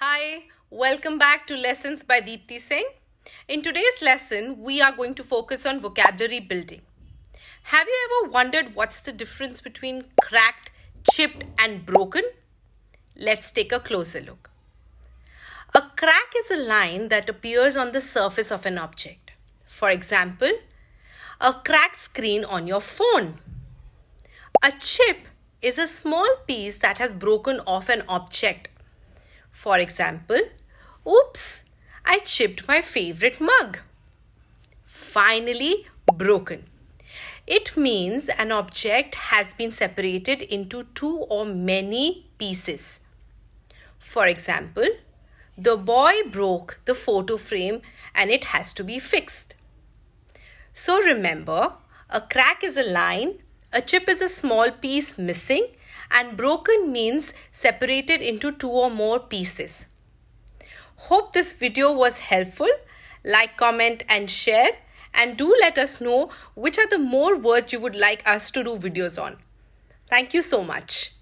Hi, welcome back to Lessons by Deepti Singh. In today's lesson, we are going to focus on vocabulary building. Have you ever wondered what's the difference between cracked, chipped, and broken? Let's take a closer look. A crack is a line that appears on the surface of an object. For example, a cracked screen on your phone. A chip is a small piece that has broken off an object. For example, oops, I chipped my favorite mug. Finally, broken. It means an object has been separated into two or many pieces. For example, the boy broke the photo frame and it has to be fixed. So remember, a crack is a line, a chip is a small piece missing, and broken means separated into two or more pieces. Hope this video was helpful. Like, comment and share, and do let us know which are the more words you would like us to do videos on. Thank you so much.